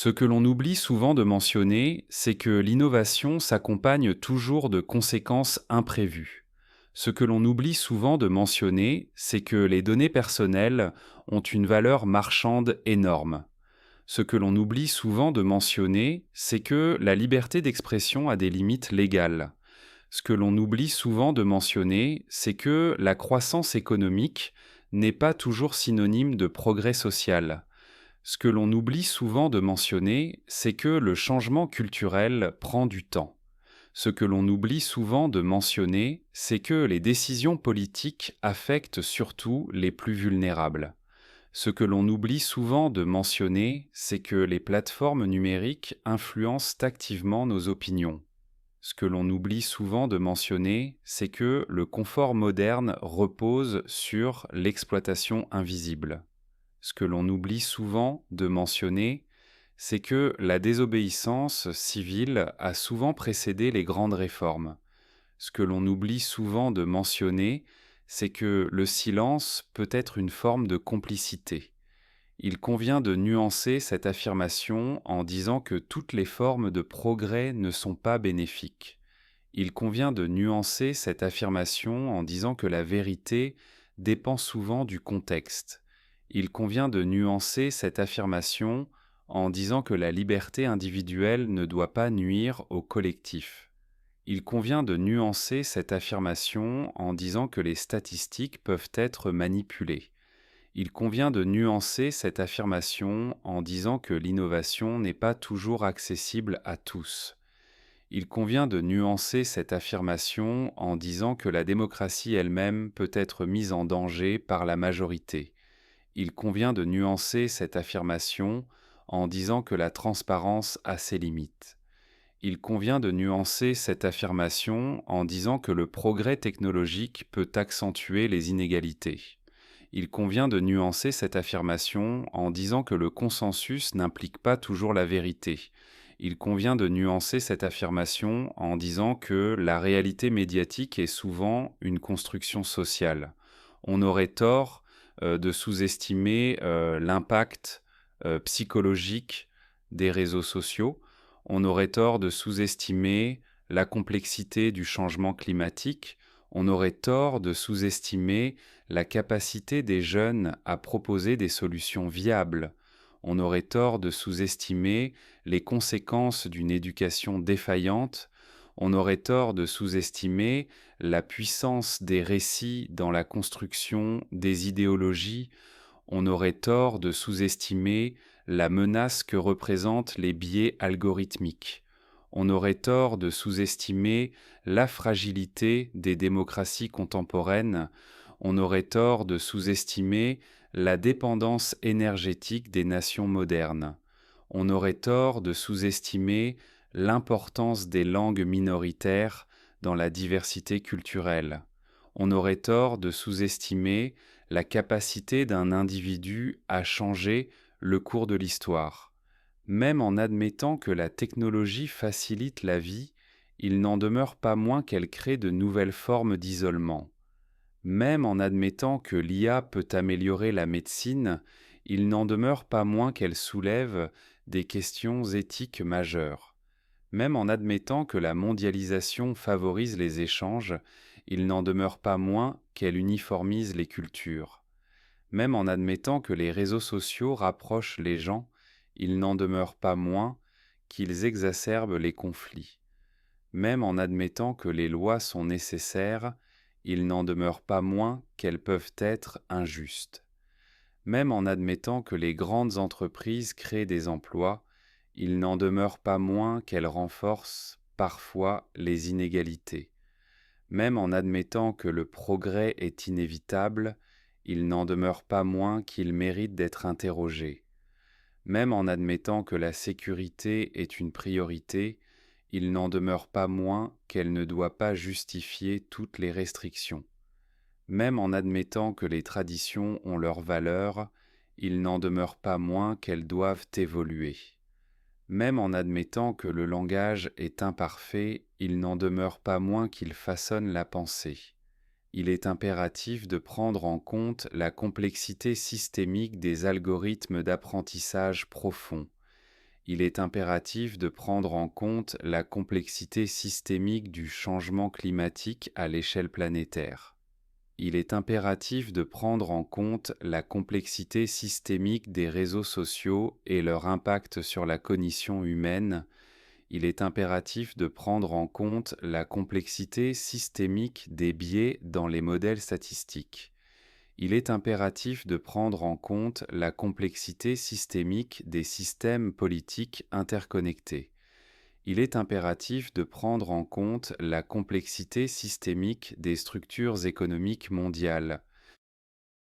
Ce que l'on oublie souvent de mentionner, c'est que l'innovation s'accompagne toujours de conséquences imprévues. Ce que l'on oublie souvent de mentionner, c'est que les données personnelles ont une valeur marchande énorme. Ce que l'on oublie souvent de mentionner, c'est que la liberté d'expression a des limites légales. Ce que l'on oublie souvent de mentionner, c'est que la croissance économique n'est pas toujours synonyme de progrès social. Ce que l'on oublie souvent de mentionner, c'est que le changement culturel prend du temps. Ce que l'on oublie souvent de mentionner, c'est que les décisions politiques affectent surtout les plus vulnérables. Ce que l'on oublie souvent de mentionner, c'est que les plateformes numériques influencent activement nos opinions. Ce que l'on oublie souvent de mentionner, c'est que le confort moderne repose sur l'exploitation invisible. Ce que l'on oublie souvent de mentionner, c'est que la désobéissance civile a souvent précédé les grandes réformes. Ce que l'on oublie souvent de mentionner, c'est que le silence peut être une forme de complicité. Il convient de nuancer cette affirmation en disant que toutes les formes de progrès ne sont pas bénéfiques. Il convient de nuancer cette affirmation en disant que la vérité dépend souvent du contexte. Il convient de nuancer cette affirmation en disant que la liberté individuelle ne doit pas nuire au collectif. Il convient de nuancer cette affirmation en disant que les statistiques peuvent être manipulées. Il convient de nuancer cette affirmation en disant que l'innovation n'est pas toujours accessible à tous. Il convient de nuancer cette affirmation en disant que la démocratie elle-même peut être mise en danger par la majorité. Il convient de nuancer cette affirmation en disant que la transparence a ses limites. Il convient de nuancer cette affirmation en disant que le progrès technologique peut accentuer les inégalités. Il convient de nuancer cette affirmation en disant que le consensus n'implique pas toujours la vérité. Il convient de nuancer cette affirmation en disant que la réalité médiatique est souvent une construction sociale. On aurait tort de sous-estimer l'impact psychologique des réseaux sociaux. On aurait tort de sous-estimer la complexité du changement climatique. On aurait tort de sous-estimer la capacité des jeunes à proposer des solutions viables. On aurait tort de sous-estimer les conséquences d'une éducation défaillante. On aurait tort de sous-estimer la puissance des récits dans la construction des idéologies. On aurait tort de sous-estimer la menace que représentent les biais algorithmiques. On aurait tort de sous-estimer la fragilité des démocraties contemporaines. On aurait tort de sous-estimer la dépendance énergétique des nations modernes. On aurait tort de sous-estimer l'importance des langues minoritaires dans la diversité culturelle. On aurait tort de sous-estimer la capacité d'un individu à changer le cours de l'histoire. Même en admettant que la technologie facilite la vie, il n'en demeure pas moins qu'elle crée de nouvelles formes d'isolement. Même en admettant que l'IA peut améliorer la médecine, il n'en demeure pas moins qu'elle soulève des questions éthiques majeures. Même en admettant que la mondialisation favorise les échanges, il n'en demeure pas moins qu'elle uniformise les cultures. Même en admettant que les réseaux sociaux rapprochent les gens, il n'en demeure pas moins qu'ils exacerbent les conflits. Même en admettant que les lois sont nécessaires, il n'en demeure pas moins qu'elles peuvent être injustes. Même en admettant que les grandes entreprises créent des emplois, il n'en demeure pas moins qu'elles renforcent parfois les inégalités. Même en admettant que le progrès est inévitable, il n'en demeure pas moins qu'il mérite d'être interrogé. Même en admettant que la sécurité est une priorité, il n'en demeure pas moins qu'elle ne doit pas justifier toutes les restrictions. Même en admettant que les traditions ont leur valeur, il n'en demeure pas moins qu'elles doivent évoluer. Même en admettant que le langage est imparfait, il n'en demeure pas moins qu'il façonne la pensée. Il est impératif de prendre en compte la complexité systémique des algorithmes d'apprentissage profond. Il est impératif de prendre en compte la complexité systémique du changement climatique à l'échelle planétaire. Il est impératif de prendre en compte la complexité systémique des réseaux sociaux et leur impact sur la cognition humaine. Il est impératif de prendre en compte la complexité systémique des biais dans les modèles statistiques. Il est impératif de prendre en compte la complexité systémique des systèmes politiques interconnectés. Il est impératif de prendre en compte la complexité systémique des structures économiques mondiales,